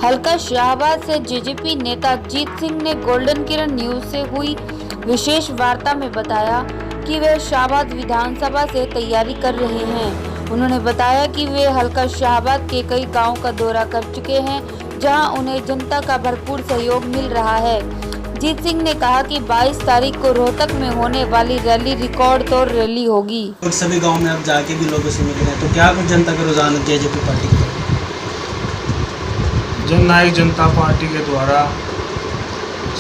हल्का शाहबाद से जेजेपी नेता जीत सिंह ने गोल्डन किरण न्यूज से हुई विशेष वार्ता में बताया कि वे शाहबाद विधानसभा से तैयारी कर रहे हैं। उन्होंने बताया कि वे हल्का शाहबाद के कई गांवों का दौरा कर चुके हैं, जहां उन्हें जनता का भरपूर सहयोग मिल रहा है। जीत सिंह ने कहा कि 22 तारीख को रोहतक में होने वाली रैली रिकॉर्ड तोड़ रैली होगी। सभी गांव में अब जाके भी लोगों से मिल रहे हैं, तो क्या कुछ जनता का रुझान है जेजेपी पार्टी की? जननायक जनता पार्टी के द्वारा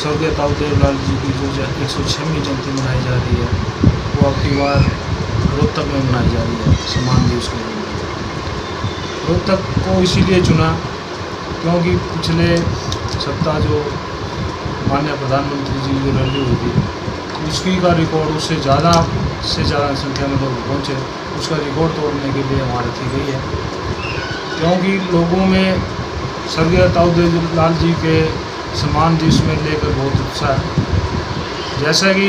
स्वर्गीय ताऊ देवलाल जी की जो 106वीं जयंती मनाई जा रही है, वो अब की बार रोहतक में मनाई जा रही है सम्मान दिवस के दिन। रोहतक को इसीलिए चुना क्योंकि पिछले सप्ताह जो माननीय प्रधानमंत्री जी की रैली हुई थी, उसकी का रिकॉर्ड उससे ज़्यादा संख्या में लोग पहुँचे, उसका रिकॉर्ड तोड़ने के लिए वहाँ रखी गई है। क्योंकि लोगों में स्वर्गीय ताऊ देवलाल जी के सम्मान दिवस में लेकर बहुत उत्साह है। जैसा कि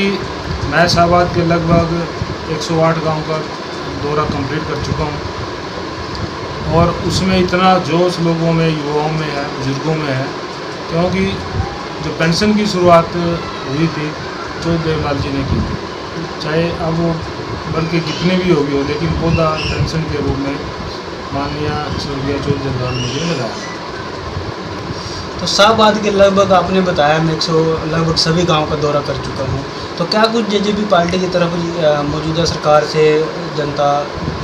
मैं शाहबाद के लगभग 108 गांव का दौरा कंप्लीट कर चुका हूं, और उसमें इतना जोश लोगों में, युवाओं में है, बुजुर्गों में है, क्योंकि जो पेंशन की शुरुआत हुई थी जो देवलाल जी ने की थी, चाहे अब वो बल्कि कितने भी होगी हो, लेकिन पौधा पेंशन के रूप में माननीय स्वर्गीय चौधरी देवलाल जी ने लगाया। तो शाहबाद के लगभग आपने बताया मैं लगभग सभी गांव का दौरा कर चुका हूं, तो क्या कुछ जेजेपी पार्टी की तरफ मौजूदा सरकार से जनता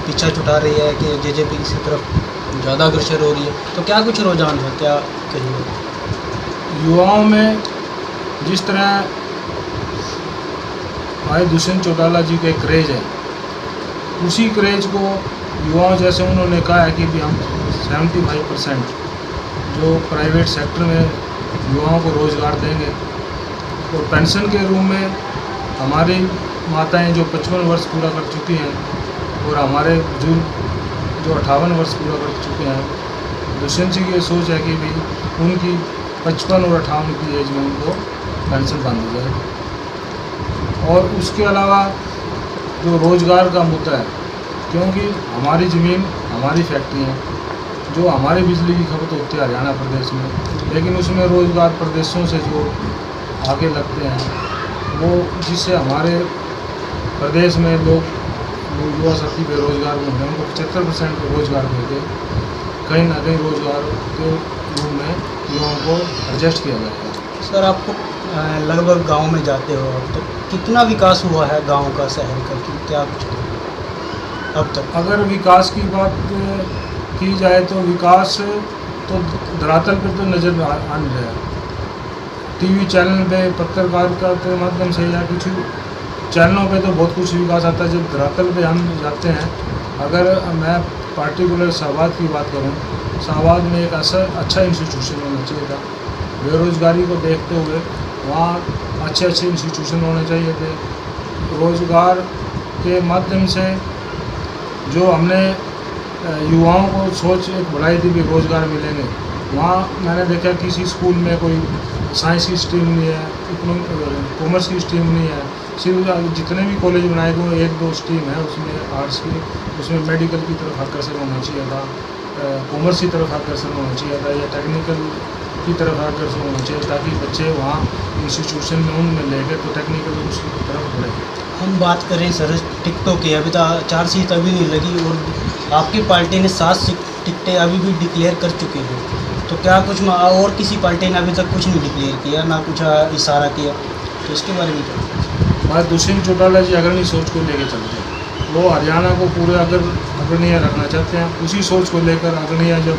पीछा छुटा रही है कि जेजेपी की तरफ ज़्यादा अग्रसर हो रही है? तो क्या कुछ रुझान है, क्या कहिए? युवाओं में जिस तरह भाई दुष्यंत चौटाला जी का क्रेज है, उसी क्रेज को युवाओं जैसे उन्होंने कहा है कि भी हम 75% जो प्राइवेट सेक्टर में युवाओं को रोज़गार देंगे, और पेंशन के रूप में हमारी माताएं जो 55 वर्ष पूरा कर चुकी हैं और हमारे बुजुर्ग जो 58 वर्ष पूरा कर चुके हैं, दुष्यंत जी की सोच है कि भी उनकी 55 और 58 की एज में उनको पेंशन बांधी जाए। और उसके अलावा जो रोज़गार का मुद्दा है, क्योंकि हमारी ज़मीन हमारी फैक्ट्री है, जो हमारी बिजली की खपत होती है हरियाणा प्रदेश में, लेकिन उसमें रोज़गार प्रदेशों से जो आगे लगते हैं, वो जिससे हमारे प्रदेश में लोग युवा शक्ति बेरोजगार होंगे, उनको 75% रोज़गार देके कहीं ना कहीं रोज़गार के रूप में युवाओं को एडजस्ट किया जाएगा। सर, आपको लगभग गांव में जाते हो, तो कितना विकास हुआ है गांव का, शहर का, कि क्या कुछ अब तक? अगर विकास की बात की जाए तो विकास तो धरातल पे तो नज़र आ नहीं रहा है। टीवी चैनल पे पत्रकारिता के माध्यम से या कुछ चैनलों पे तो बहुत कुछ विकास आता है, जब धरातल पे हम जाते हैं। अगर मैं पार्टिकुलर शाहबाद की बात करूं, शाहबाद में एक ऐसा अच्छा इंस्टीट्यूशन होना चाहिए था। बेरोज़गारी को देखते हुए वहाँ अच्छे इंस्टीट्यूशन होने चाहिए थे। रोज़गार के माध्यम से जो हमने युवाओं को सोच एक बढ़ाई थी कि रोज़गार मिलेंगे, वहाँ मैंने देखा किसी स्कूल में कोई साइंस की स्ट्रीम नहीं है, कॉमर्स की स्ट्रीम नहीं है। सिर्फ जितने भी कॉलेज बनाए गए 1-2 स्ट्रीम है उसमें आर्ट्स की, उसमें मेडिकल की तरफ आकर्षण होना चाहिए था, कॉमर्स की तरफ आकर्षण होना चाहिए था, या टेक्निकल की तरफ आकर्षण होना चाहिए, ताकि बच्चे वहाँ इंस्टीट्यूशन में उनमें लेंगे तो टेक्निकल उसकी तरफ बढ़े। हम बात करें सर टिकटों की, अभी तो 4 सीट अभी नहीं लगी, और आपकी पार्टी ने 7 टिकटें अभी भी डिक्लेयर कर चुकी हैं, तो क्या कुछ और किसी पार्टी ने अभी तक कुछ नहीं डिक्लेयर किया, ना कुछ इशारा किया, तो इसके बारे में क्या? बात दुष्यंत चौटाला जी अग्रणी सोच को लेकर चलते हैं, वो हरियाणा को पूरे अग्रणीय रखना चाहते हैं। उसी सोच को लेकर अग्रणीय जब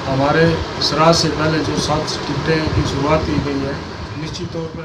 हमारे श्राद्ध से पहले जो 7 टिकटें की शुरुआत की गई है, निश्चित तौर पर